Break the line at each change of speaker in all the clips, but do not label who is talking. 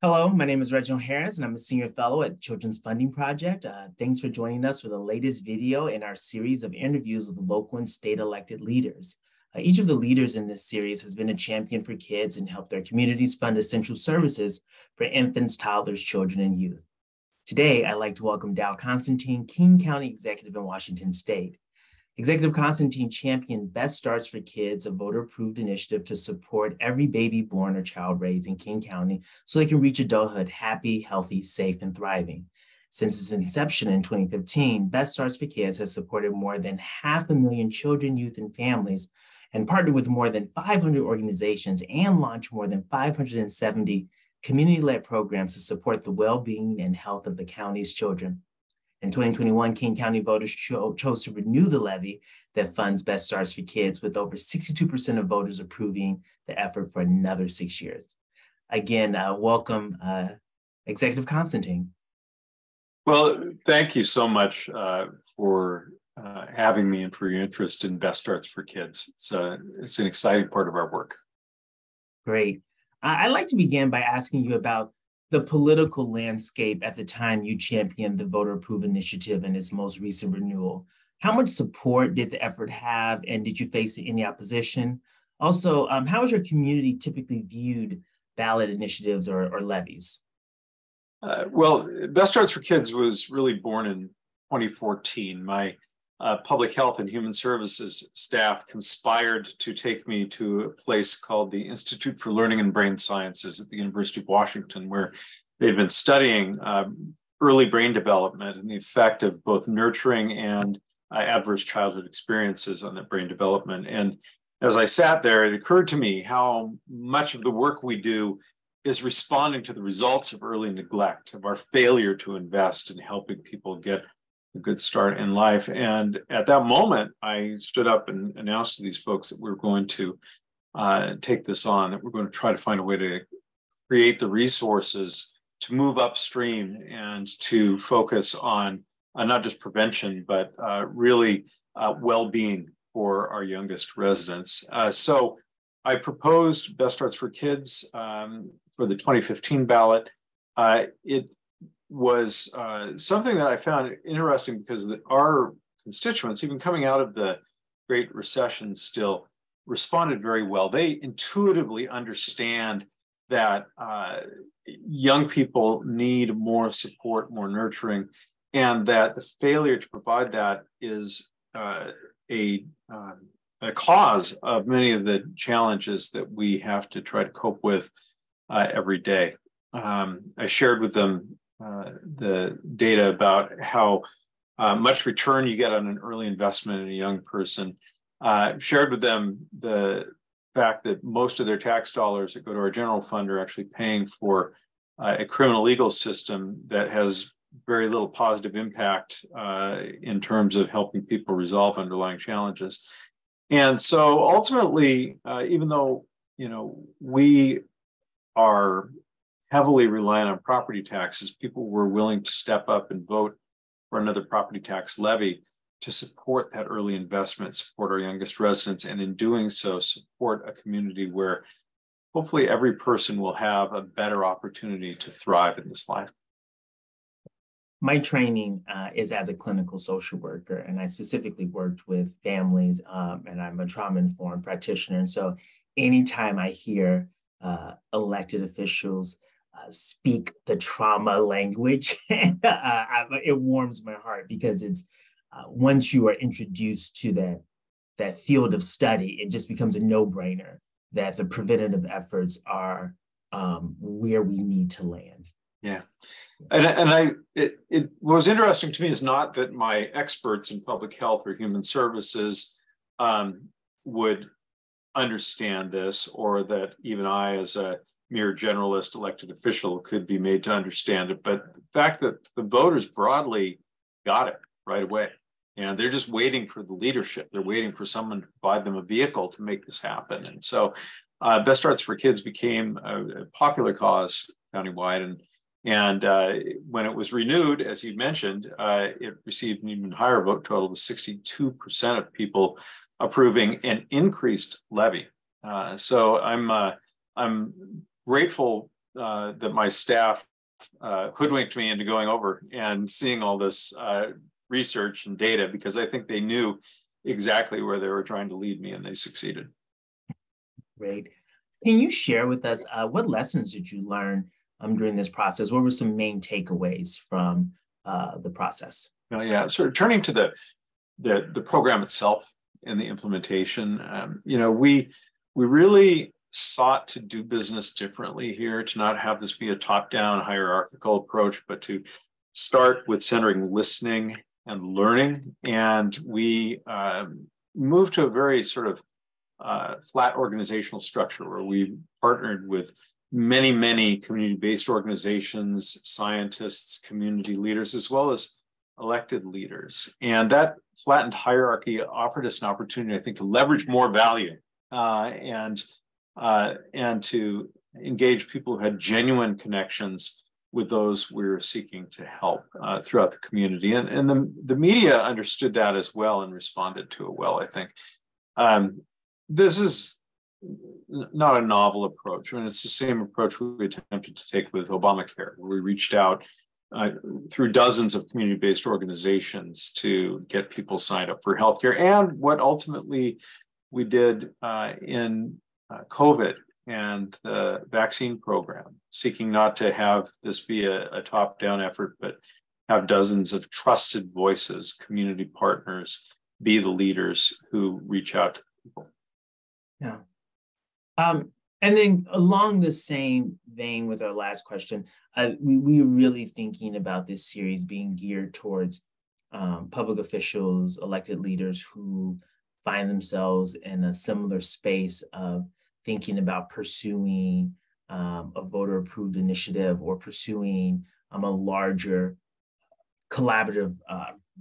Hello, my name is Reginald Harris, and I'm a senior fellow at Children's Funding Project. Thanks for joining us for the latest video in our series of interviews with local and state elected leaders. Each of the leaders in this series has been a champion for kids and helped their communities fund essential services for infants, toddlers, children, and youth. Today, I'd like to welcome Dow Constantine, King County Executive in Washington State. Executive Constantine championed Best Starts for Kids, a voter-approved initiative to support every baby born or child raised in King County so they can reach adulthood happy, healthy, safe, and thriving. Since its inception in 2015, Best Starts for Kids has supported more than 500,000 children, youth, and families, and partnered with more than 500 organizations and launched more than 570 community-led programs to support the well-being and health of the county's children. In 2021, King County voters chose to renew the levy that funds Best Starts for Kids, with over 62% of voters approving the effort for another 6 years. Again, welcome, Executive Constantine.
Well, thank you so much for having me and for your interest in Best Starts for Kids. It's an exciting part of our work.
Great. I'd like to begin by asking you about the political landscape at the time you championed the Voter Approve Initiative and its most recent renewal. How much support did the effort have, and did you face any opposition? Also, how has your community typically viewed ballot initiatives or levies?
Well, Best Starts for Kids was really born in 2014. My public health and human services staff conspired to take me to a place called the Institute for Learning and Brain Sciences at the University of Washington, where they've been studying early brain development and the effect of both nurturing and adverse childhood experiences on that brain development. And as I sat there, it occurred to me how much of the work we do is responding to the results of early neglect, of our failure to invest in helping people get a good start in life. And at that moment, I stood up and announced to these folks that we were going to take this on, that we're going to try to find a way to create the resources to move upstream and to focus on not just prevention, but really well-being for our youngest residents. So I proposed Best Starts for Kids for the 2015 ballot. It was something that I found interesting because our constituents, even coming out of the Great Recession, still responded very well. They intuitively understand that young people need more support, more nurturing, and that the failure to provide that is a cause of many of the challenges that we have to try to cope with every day. I shared with them the data about how much return you get on an early investment in a young person. Shared with them the fact that most of their tax dollars that go to our general fund are actually paying for a criminal legal system that has very little positive impact in terms of helping people resolve underlying challenges. And so ultimately, even though we are heavily reliant on property taxes, people were willing to step up and vote for another property tax levy to support that early investment, support our youngest residents, and in doing so, support a community where hopefully every person will have a better opportunity to thrive in this life.
My training is as a clinical social worker, and I specifically worked with families, and I'm a trauma-informed practitioner. And so anytime I hear elected officials speak the trauma language, it warms my heart, because it's once you are introduced to that field of study, it just becomes a no-brainer that the preventative efforts are where we need to land.
Yeah, and it was interesting to me is not that my experts in public health or human services would understand this, or that even I, as a mere generalist elected official, could be made to understand it, but the fact that the voters broadly got it right away, and they're just waiting for the leadership. They're waiting for someone to provide them a vehicle to make this happen. And so Best Starts for Kids became a popular cause countywide, and when it was renewed, as you mentioned, it received an even higher vote total, with 62% of people approving an increased levy. So I'm grateful that my staff hoodwinked me into going over and seeing all this research and data, because I think they knew exactly where they were trying to lead me, and they succeeded.
Great. Can you share with us what lessons did you learn during this process? What were some main takeaways from the process?
Yeah, sort of turning to the program itself and the implementation. We really sought to do business differently here, to not have this be a top-down hierarchical approach, but to start with centering listening and learning. And we moved to a very sort of flat organizational structure where we partnered with many community-based organizations, scientists, community leaders, as well as elected leaders. And that flattened hierarchy offered us an opportunity, I think, to leverage more value and to engage people who had genuine connections with those we were seeking to help throughout the community. And the media understood that as well and responded to it well, I think. This is not a novel approach. I mean, it's the same approach we attempted to take with Obamacare, where we reached out through dozens of community-based organizations to get people signed up for healthcare, and what ultimately we did in COVID and the vaccine program, seeking not to have this be a top-down effort, but have dozens of trusted voices, community partners, be the leaders who reach out to people.
Yeah. And then along the same vein with our last question, we were really thinking about this series being geared towards public officials, elected leaders who find themselves in a similar space of thinking about pursuing a voter-approved initiative or pursuing a larger collaborative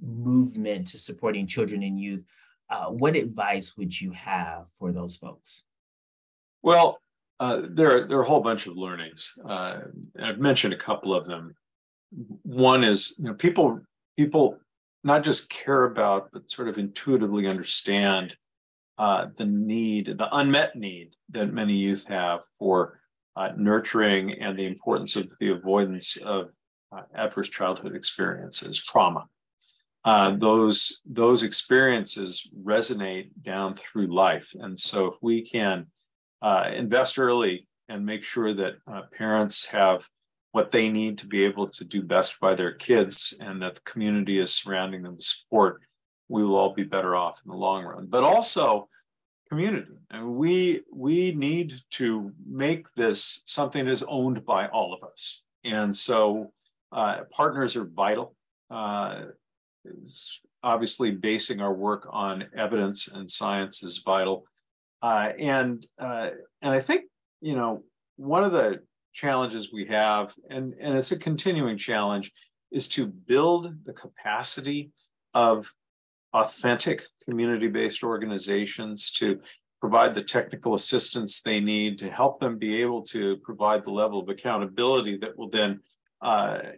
movement to supporting children and youth. What advice would you have for those folks?
Well, there are a whole bunch of learnings. I've mentioned a couple of them. One is, people not just care about, but sort of intuitively understand the unmet need that many youth have for nurturing and the importance of the avoidance of adverse childhood experiences, trauma. Those experiences resonate down through life. And so if we can invest early and make sure that parents have what they need to be able to do best by their kids, and that the community is surrounding them with support, we will all be better off in the long run. But also community. And we need to make this something that is owned by all of us. And so partners are vital. Obviously, basing our work on evidence and science is vital. And I think, one of the challenges we have, and it's a continuing challenge, is to build the capacity of authentic community-based organizations to provide the technical assistance they need to help them be able to provide the level of accountability that will then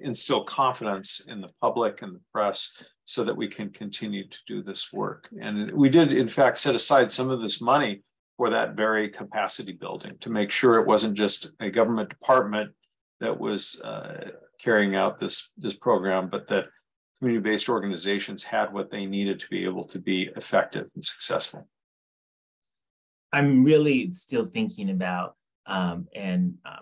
instill confidence in the public and the press, so that we can continue to do this work. And we did, in fact, set aside some of this money for that very capacity building, to make sure it wasn't just a government department that was carrying out this program, but that community-based organizations had what they needed to be able to be effective and successful.
I'm really still thinking about, and I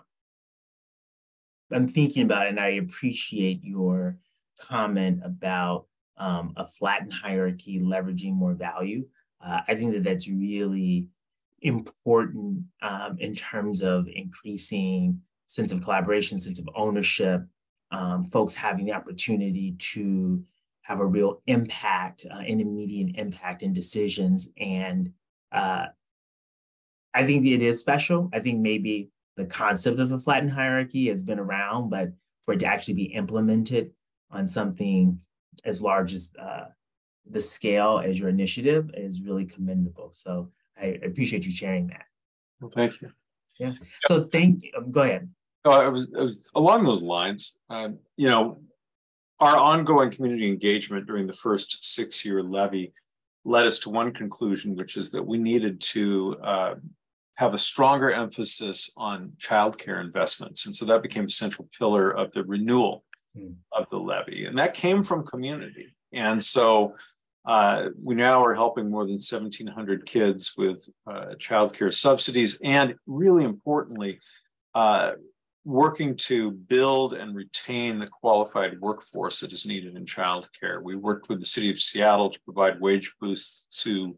appreciate your comment about a flattened hierarchy, leveraging more value. I think that that's really important in terms of increasing sense of collaboration, sense of ownership, folks having the opportunity to have a real impact, an immediate impact in decisions. And I think it is special. I think maybe the concept of a flattened hierarchy has been around, but for it to actually be implemented on something as large as the scale as your initiative is really commendable. So I appreciate you sharing that.
Well, thank you.
Yeah. So thank you. Go ahead.
I was along those lines. Our ongoing community engagement during the first 6-year levy led us to one conclusion, which is that we needed to have a stronger emphasis on childcare investments. And so that became a central pillar of the renewal of the levy. And that came from community. And so we now are helping more than 1,700 kids with childcare subsidies, and really importantly, working to build and retain the qualified workforce that is needed in childcare. We worked with the city of Seattle to provide wage boosts to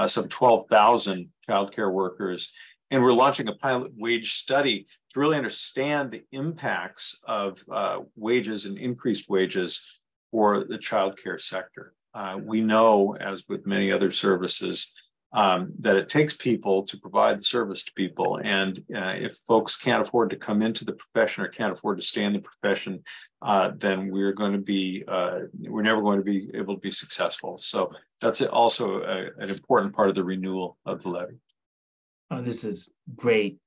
some 12,000 childcare workers. And we're launching a pilot wage study to really understand the impacts of wages and increased wages for the childcare sector. We know, as with many other services, that it takes people to provide the service to people. And if folks can't afford to come into the profession or can't afford to stay in the profession, then we're never going to be able to be successful. So that's also an important part of the renewal of the levy.
Oh, this is great,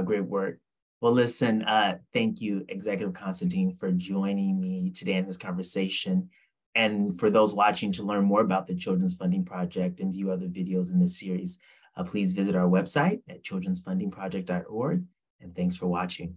great work. Well, listen, thank you, Executive Constantine, for joining me today in this conversation. And for those watching, to learn more about the Children's Funding Project and view other videos in this series, please visit our website at childrensfundingproject.org. And thanks for watching.